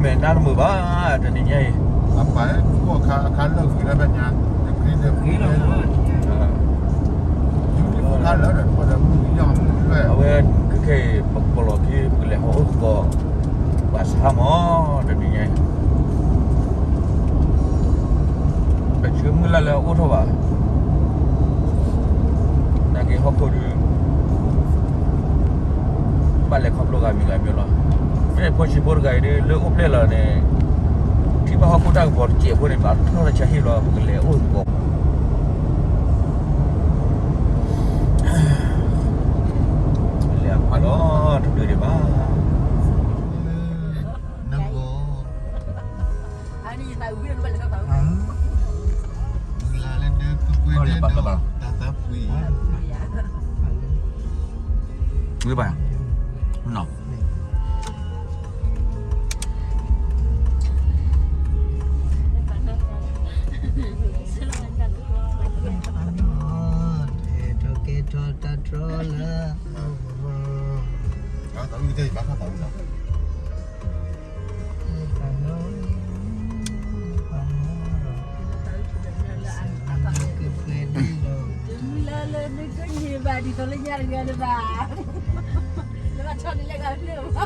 men nan mu ba ta ni nyai apa gua kan lo kira banyak kira Kira lah. gua kan lo dah pada yang le awe ke polo ki le ho ko pas hamo ta ni nyai ba chum la la o tho ba na ki ho ko du ba le khop lo ga mi loไม่พอชิบร์ไกด์เลือกอุปเล่ละเนี่ยที่บ้านเขาพูดได้บอดเจี๊ยบพวกนี้บ้านเขาจะใช้ให้เราเป็นเลี้ยอุ้ยบอกเลี้ยมาล้อทุกเดือนบ้านักโก้ Ani tahu dia lupa cakap tahu. Mula lenda kuih dia tak kuih หรือเปล่าหนอ tahu kita bakal tahu dah Lala ni kan ni ba di tolong nyari gana ba. Lepas tu ni lagi ada.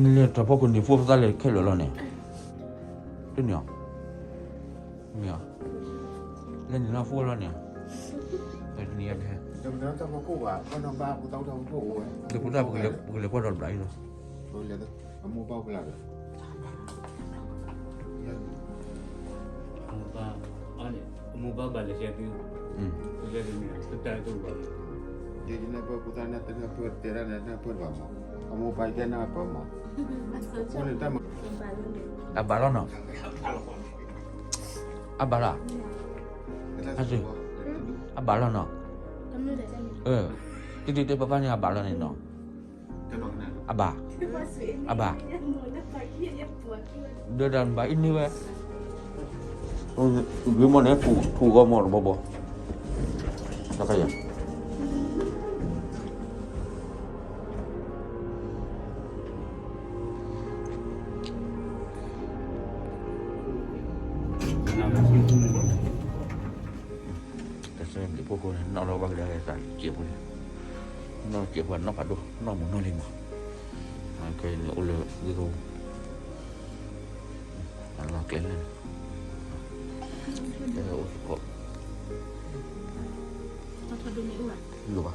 นี่แต่พวกคนที่ฟูฟ้าเลยแค่หล่อเนี่ยตัวเนี่ยเนี่ยเล่นน่าฟูแล้วเนี่ยแต่เนี่ยแค่ Jom tak aku ah kau nampak aku tahu akuเดี๋ยวพูดได้บอกเลยว่าเราไหลเนาะ kau lihat kamu bawa pula Muka balik siapa tu? Jadi ni, kita tu bawa. jadi nak aku tanya tengah perteran dan apa bawa kamu bagian apa mau kau ni tak อาบาแล้วเนาะอาบาละอาบาแล้วเนาะติดๆป้าเนี่ยอาบาแล้วเนี่ยเนาะอาบาเดินไปอินนี่เว้ยวิมอนเนี่ยถูกก็หมดบ่แล้วก็ยังแต่เสร็จพวกคนนอกเราบางเรื่องใส่เกี่ยวเลยนอกเกี่ยวกันนอกผัดดูนอกหมูนอกลิงมั้งเคยโอเลดูอะไรเกลื่อนเลยโอ้โหรู้ป่ะ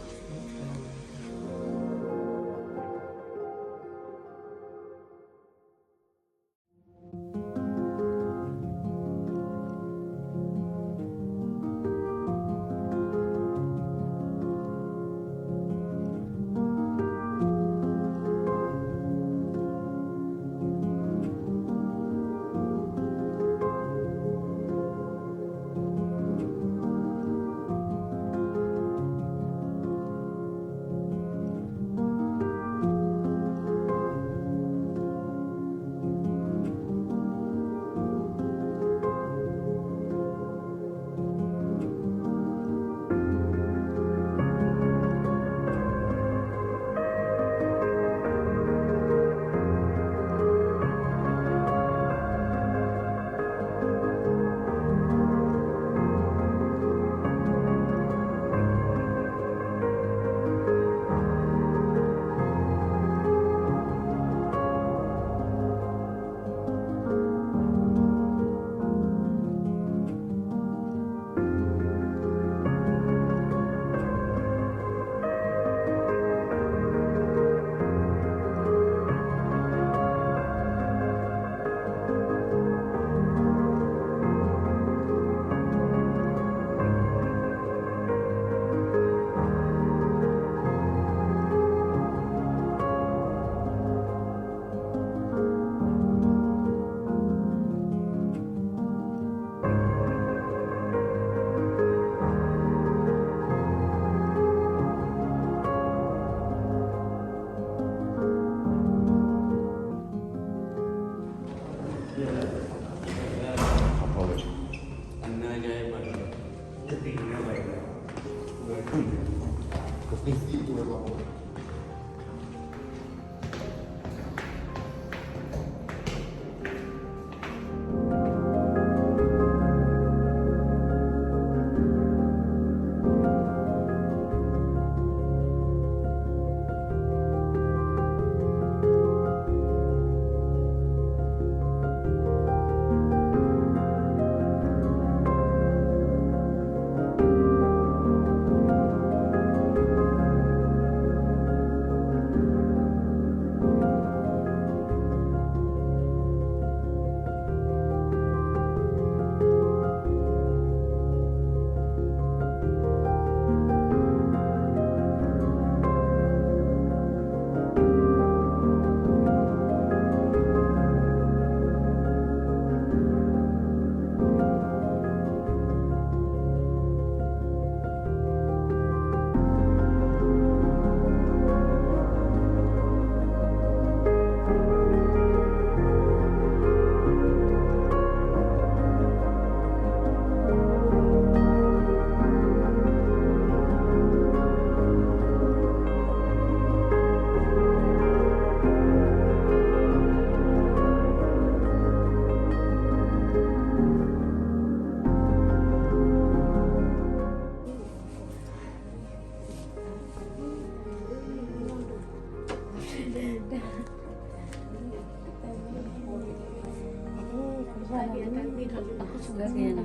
Aku juga kayaknya.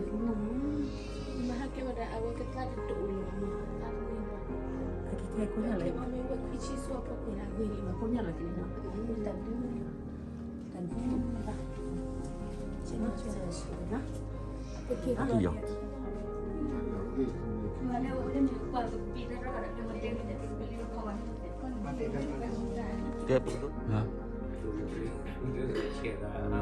Mahal ke pada awal kita ada dulu. Kayak aku nyala. Kita mau buat isi suap aku lagi ni. Aku nyala kini. Dan cuma sudah. Okey. Itu ya. Mana udah jumpa pindah orang ada yang jadi beli kawan. Dia betul. Ha. Share lah.